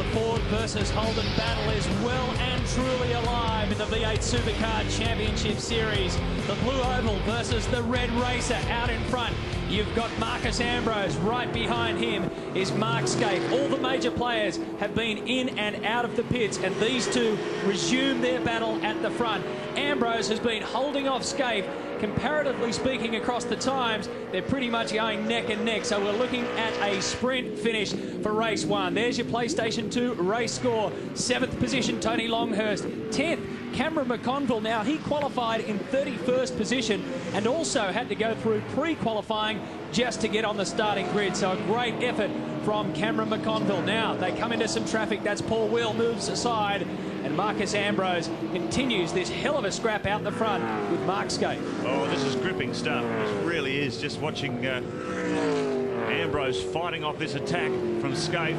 the Ford versus Holden battle is well and truly alive in the V8 Supercar Championship Series. The Blue Oval versus the Red Racer out in front. You've got Marcus Ambrose. Right behind him is Mark Skaife. All the major players have been in and out of the pits, and these two resume their battle at the front. Ambrose has been holding off Skaife. Comparatively speaking, across the times, they're pretty much going neck and neck. So we're looking at a sprint finish for race one. There's your PlayStation 2 race score. 7th position, Tony Longhurst. 10th, Cameron McConville. Now, he qualified in 31st position and also had to go through pre-qualifying just to get on the starting grid. So a great effort from Cameron McConville. Now, they come into some traffic. That's Paul Wheel moves aside. And Marcus Ambrose continues this hell of a scrap out the front with Mark Skaife. Oh, this is gripping stuff. It really is. Just watching Ambrose fighting off this attack from Skaife.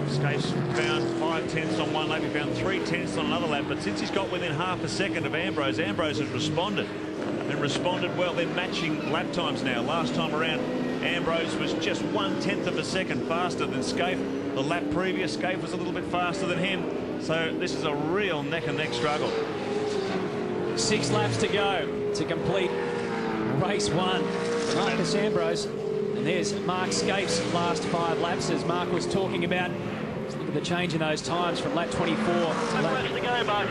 Skaife's found 5/10ths on one lap. He found 3/10ths on another lap. But since he's got within half a second of Ambrose, Ambrose has responded. And responded well. They're matching lap times now. Last time around, Ambrose was just 1/10 of a second faster than Skaife. The lap previous, Skaife was a little bit faster than him. So this is a real neck-and-neck struggle. 6 laps to go to complete race one. Marcus Ambrose. And there's Mark Skaife's last 5 laps, as Mark was talking about. Let's look at the change in those times from lap 24 to lap 28. 5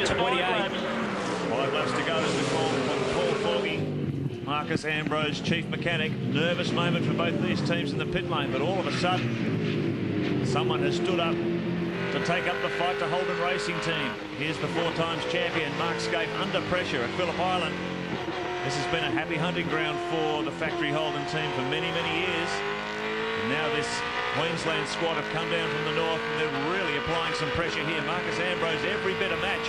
laps to go as we call Paul Foggy. Marcus Ambrose, chief mechanic. Nervous moment for both these teams in the pit lane, but all of a sudden, someone has stood up to take up the fight to Holden Racing Team. Here's the 4 times champion, Mark Skaife, under pressure at Phillip Island. This has been a happy hunting ground for the factory Holden team for many, many years. And now this Queensland squad have come down from the north, and they're really applying some pressure here. Marcus Ambrose, every bit a match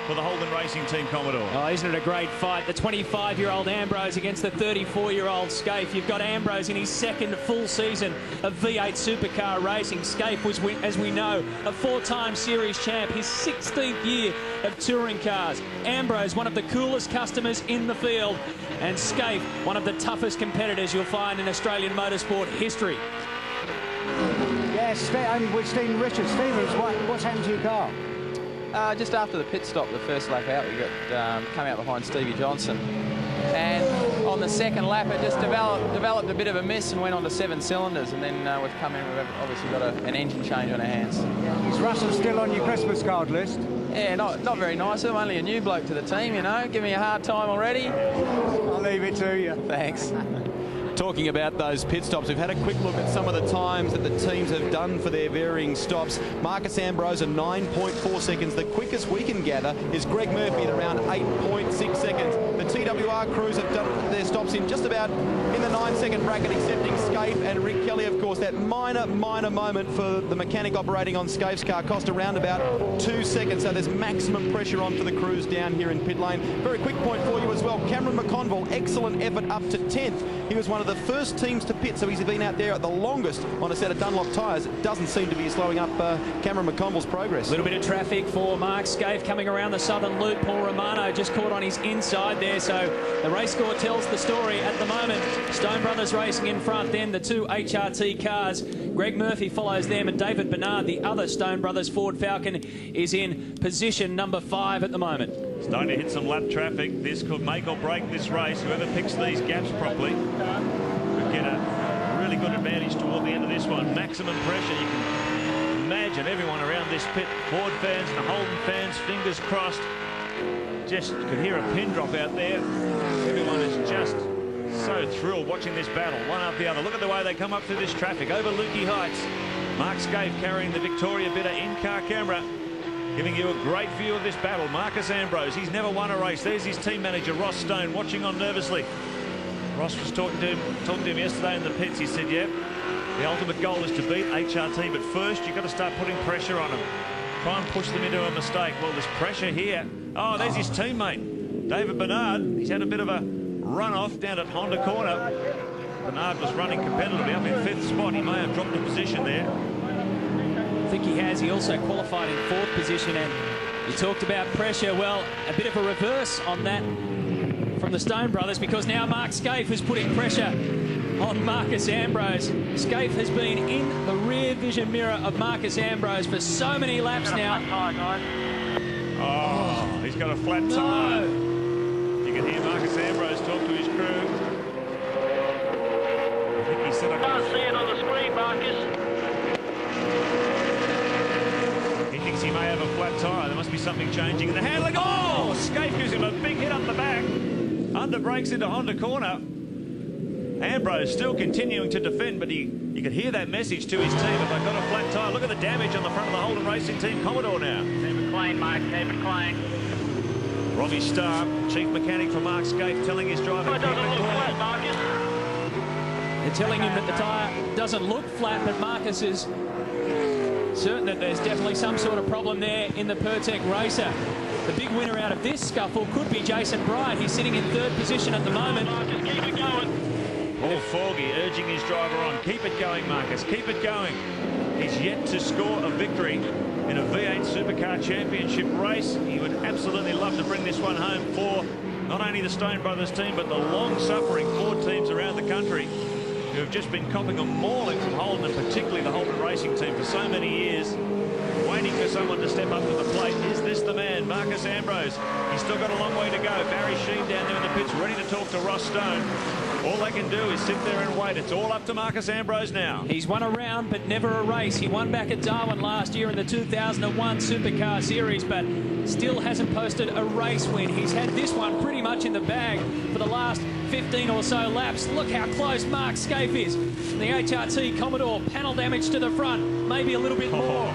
for the Holden Racing Team, Commodore. Oh, isn't it a great fight? The 25-year-old Ambrose against the 34-year-old Skaife. You've got Ambrose in his 2nd full season of V8 Supercar racing. Skaife was, as we know, a 4-time series champ, his 16th year of touring cars. Ambrose, one of the coolest customers in the field, and Skaife, one of the toughest competitors you'll find in Australian motorsport history. Yes, I'm with Stephen Richards. Stevens, what's happened to your car? Just after the pit stop, the first lap out, we got come out behind Stevie Johnson, and on the 2nd lap it just developed a bit of a miss and went on to 7 cylinders, and then we've come in, we've obviously got an engine change on our hands. Is Russell still on your Christmas card list? Yeah, not very nice. I'm only a new bloke to the team, you know. Give me a hard time already. I'll leave it to you. Thanks. Talking about those pit stops, we've had a quick look at some of the times that the teams have done for their varying stops. Marcus Ambrose at 9.4 seconds. The quickest we can gather is Greg Murphy at around 8.6 seconds. The TWR crews have done their stops in just about in the 9-second bracket, excepting Skaife and Rick Kelly, of course. That minor moment for the mechanic operating on Skaife's car cost around about 2 seconds. So there's maximum pressure on for the crews down here in pit lane. Very quick point for you as well. Cameron McConville, excellent effort up to 10th. He was one of the first teams to pit, so he's been out there at the longest on a set of Dunlop tyres. It doesn't seem to be slowing up Cameron McConville's progress. A little bit of traffic for Mark Skaife coming around the southern loop. Paul Romano just caught on his inside there, so the race score tells the story at the moment. Stone Brothers racing in front, then the 2 HRT cars. Greg Murphy follows them, and David Bernard, the other Stone Brothers Ford Falcon, is in position number 5 at the moment. Starting to hit some lap traffic. This could make or break this race. Whoever picks these gaps properly could get a really good advantage toward the end of this one. Maximum pressure. You can imagine everyone around this pit, Ford fans and Holden fans, fingers crossed. Just could hear a pin drop out there. Everyone is just so thrilled watching this battle, one after the other. Look at the way they come up through this traffic over Lukey Heights. Mark Skaife carrying the Victoria Bitter in-car camera, giving you a great view of this battle. Marcus Ambrose, he's never won a race. There's his team manager, Ross Stone, watching on nervously. Ross was talking to him yesterday in the pits. He said, yeah, the ultimate goal is to beat HRT, but first you've got to start putting pressure on them. Try and push them into a mistake. Well, there's pressure here. Oh, there's his teammate, David Bernard. He's had a bit of a run-off down at Honda Corner. Bernard was running competitively up in 5th spot. He may have dropped a position there. I think he has. He also qualified in 4th position, and he talked about pressure. Well, a bit of a reverse on that from the Stone Brothers, because now Mark Skaife is putting pressure on Marcus Ambrose. Scaife has been in the rear vision mirror of Marcus Ambrose for so many laps now. Oh, he's got a flat tire. You can hear Marcus Ambrose talk to his crew. I think he said, I can't see it on the screen, Marcus. He thinks he may have a flat tire. There must be something changing in the handling. Oh, Scaife gives him a big hit up the back. Under brakes into Honda corner. Ambrose still continuing to defend, but you could hear that message to his team. If they've got a flat tyre, look at the damage on the front of the Holden Racing Team Commodore now. Keep it clean, Mike. Keep it clean. Robbie Starr, chief mechanic for Mark Scaife, telling his driver to keep it clean. They're telling him that the tyre doesn't look flat, but Marcus is certain that there's definitely some sort of problem there in the Pertec Racer. The big winner out of this scuffle could be Jason Bright. He's sitting in third position at the moment. Marcus, keep it going. Paul Forgy urging his driver on. Keep it going, Marcus. Keep it going. He's yet to score a victory in a V8 Supercar Championship race. He would absolutely love to bring this one home for not only the Stone Brothers team, but the long-suffering Ford teams around the country who have just been copping a mauling from Holden, and particularly the Holden Racing Team for so many years, waiting for someone to step up to the plate. Is this the man, Marcus Ambrose? He's still got a long way to go. Barry Sheen down there in the pits, ready to talk to Ross Stone. All they can do is sit there and wait. It's all up to Marcus Ambrose now. He's won a round, but never a race. He won back at Darwin last year in the 2001 Supercar Series, but still hasn't posted a race win. He's had this one pretty much in the bag for the last 15 or so laps. Look how close Mark Scaife is. The HRT Commodore, panel damage to the front, maybe a little bit more.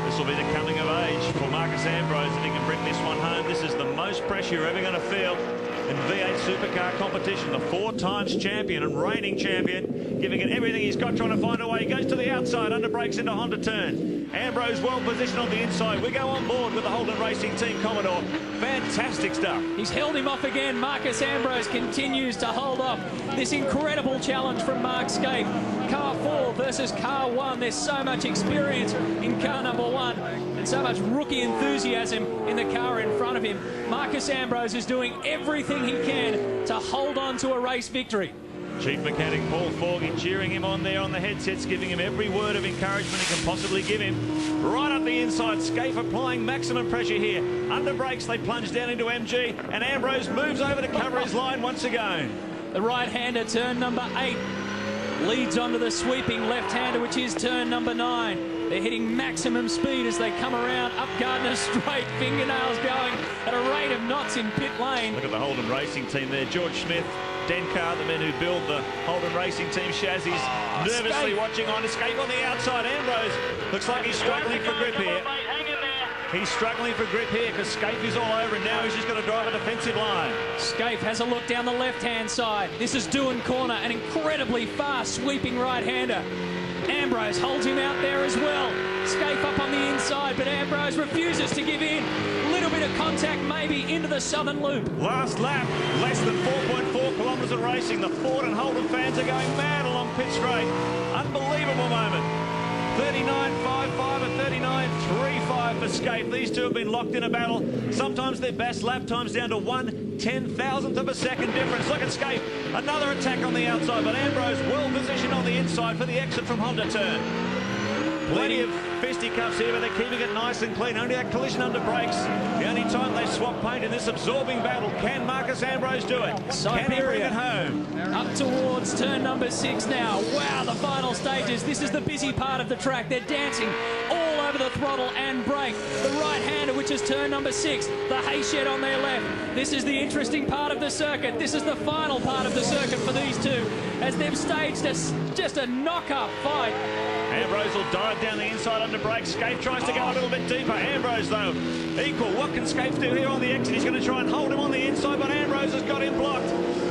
This will be the coming of age for Marcus Ambrose if he can bring this one home. This is the most pressure you're ever going to feel in V8 Supercar competition. The 4 times champion and reigning champion, giving it everything he's got, trying to find a way. He goes to the outside, under brakes into Honda turn. Ambrose well positioned on the inside. We go on board with the Holden Racing Team Commodore. Fantastic stuff. He's held him off again. Marcus Ambrose continues to hold off this incredible challenge from Mark Scaife. Car 4 versus car 1. There's so much experience in car number 1 and so much rookie enthusiasm in the car in front of him. Marcus Ambrose is doing everything he can to hold on to a race victory. Chief mechanic Paul Forgy cheering him on there on the headsets, giving him every word of encouragement he can possibly give him. Right up the inside, Scaife applying maximum pressure here. Under brakes, they plunge down into MG, and Ambrose moves over to cover his line once again. The right-hander, turn number 8, leads onto the sweeping left-hander, which is turn number 9. They're hitting maximum speed as they come around up Gardner Straight, fingernails going at a rate of knots in pit lane. Look at the Holden Racing Team there. George Smith, Dencar, the men who build the Holden Racing Team chassis, nervously watching on. Escape on the outside. Ambrose looks like he's struggling for grip here. He's struggling for grip here because Scaife is all over, and now he's just going to drive a defensive line. Scaife has a look down the left-hand side. This is Doohan Corner, an incredibly fast sweeping right-hander. Ambrose holds him out there as well. Scaife up on the inside, but Ambrose refuses to give in. A little bit of contact maybe into the southern loop. Last lap, less than 4.4 kilometres of racing. The Ford and Holden fans are going mad along pit straight. Unbelievable moment. 39.55 and 39.35 for Scaife. These two have been locked in a battle. Sometimes their best lap times down to 1/10,000th of a second difference. Look at Scaife. Another attack on the outside, but Ambrose well positioned on the inside for the exit from Honda turn. Plenty of fisticuffs here, but they're keeping it nice and clean. Only that collision under brakes. The only time they swap paint in this absorbing battle. Can Marcus Ambrose do it? Can he bring it home? Up towards turn number 6 now. Wow, the final stages. This is the busy part of the track. They're dancing all over the throttle and brake. The right-hander, which is turn number 6. The hay shed on their left. This is the interesting part of the circuit. This is the final part of the circuit for these two, as they've staged just a knock-up fight. Ambrose will dive down the inside under brakes. Scaife tries to go a little bit deeper. Ambrose, though, equal. What can Scaife do here on the exit? He's going to try and hold him on the inside, but Ambrose has got him blocked.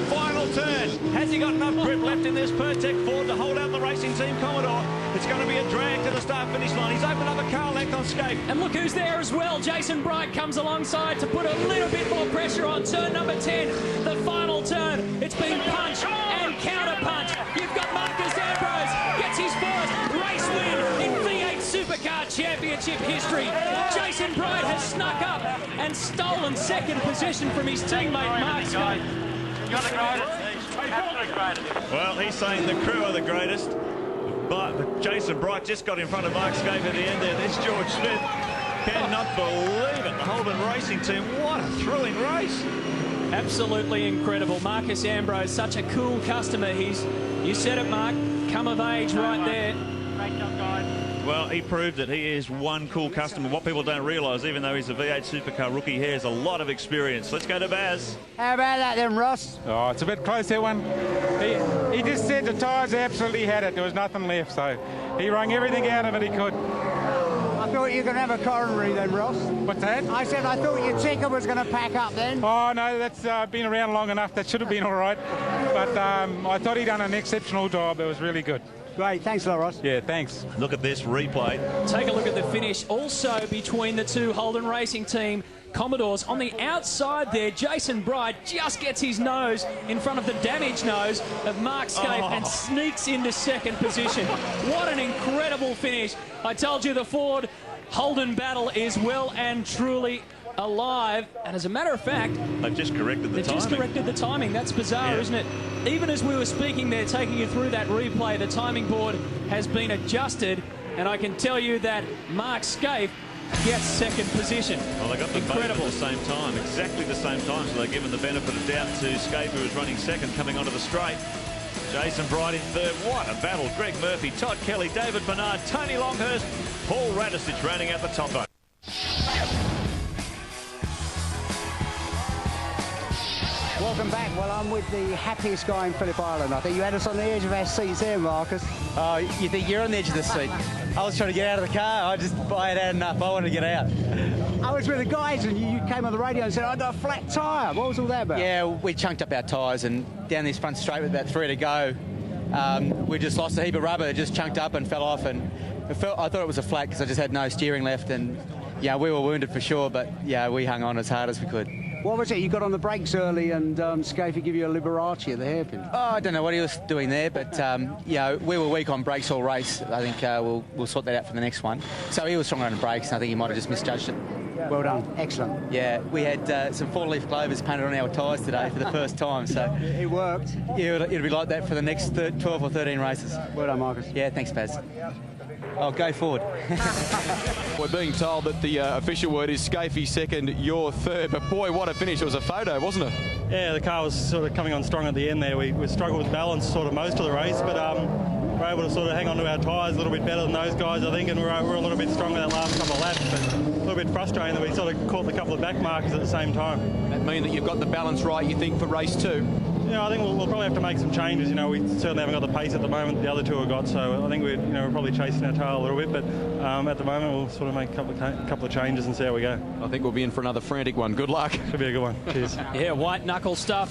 Final turn. Has he got enough grip left in this Pertec Ford to hold out the Racing Team Commodore? It's going to be a drag to the start-finish line. He's opened up a car length on Scaife. And look who's there as well. Jason Bright comes alongside to put a little bit more pressure on turn number 10. The final turn. It's been punch and counter-punch. You've got Marcus Ambrose gets his first race win in V8 Supercar Championship history. Jason Bright has snuck up and stolen second position from his teammate Mark Scaife. You got it, guys. Absolute greatest. Well, he's saying the crew are the greatest, but Jason Bright just got in front of Mark Scape at the end there. There's George Smith. Cannot believe it. The Holden Racing team, what a thrilling race. Absolutely incredible. Marcus Ambrose, such a cool customer. You said it, Mark, come of age right there. Great job, guys. Well, he proved that he is one cool customer. What people don't realise, even though he's a V8 Supercar rookie, he has a lot of experience. Let's go to Baz. How about that then, Ross? Oh, it's a bit close, that one. He just said the tyres absolutely had it. There was nothing left, so he wrung everything out of it he could. I thought you were going to have a coronary then, Ross. What's that? I said I thought your ticker was going to pack up then. Oh, no, that's been around long enough. That should have been all right. But I thought he'd done an exceptional job. It was really good. Great, thanks a lot, Ross. Yeah, thanks. Look at this replay. Take a look at the finish. Also between the two Holden Racing Team Commodores. On the outside there, Jason Bright just gets his nose in front of the damaged nose of Mark Scape and sneaks into second position. What an incredible finish. I told you the Ford Holden battle is well and truly alive. And as a matter of fact, They've just corrected the timing. just corrected the timing. That's bizarre, isn't it? Even as we were speaking there, taking you through that replay, the timing board has been adjusted. And I can tell you that Mark Scape gets second position. Well, they got the vote at the same time, exactly the same time, so they're given the benefit of doubt to Scape, who was running second, coming onto the straight. Jason Bright in third. What a battle. Greg Murphy, Todd Kelly, David Bernard, Tony Longhurst, Paul Radisich rounding out the top 8. Welcome back. Well, I'm with the happiest guy in Phillip Island. I think you had us on the edge of our seats there, Marcus. Oh, you think you're on the edge of the seat? I was trying to get out of the car. I had had enough. I wanted to get out. I was with the guys and you came on the radio and said, I got a flat tyre. What was all that about? Yeah, we chunked up our tyres and down this front straight with about 3 to go, we just lost a heap of rubber. It just chunked up and fell off, and I thought it was a flat because I just had no steering left, and yeah, we were wounded for sure, but yeah, we hung on as hard as we could. What was it? You got on the brakes early and Scafey give you a Liberace at the hairpin. Oh, I don't know what he was doing there, but yeah, we were weak on brakes all race. I think we'll sort that out for the next one. So he was stronger on the brakes, and I think he might have just misjudged it. Well done. Excellent. Yeah, we had some 4-leaf clovers painted on our tyres today for the first time, so it worked. Yeah, it'll be like that for the next 12 or 13 races. Well done, Marcus. Yeah, thanks, Baz. Oh, go forward. We're being told that the official word is Scafey second, you're third. But boy, what a finish. It was a photo, wasn't it? Yeah, the car was sort of coming on strong at the end there. We struggled with balance sort of most of the race, but we're able to sort of hang on to our tyres a little bit better than those guys, I think, and we're a little bit stronger that last couple of laps, but a little bit frustrating that we sort of caught the couple of back markers at the same time. That mean that you've got the balance right, you think, for race 2? Yeah, I think we'll probably have to make some changes. You know, we certainly haven't got the pace at the moment the other two have got, so I think we're probably chasing our tail a little bit, but at the moment we'll sort of make a couple of changes and see how we go. I think we'll be in for another frantic one. Good luck. Should be a good one. Cheers. Yeah, white knuckle stuff.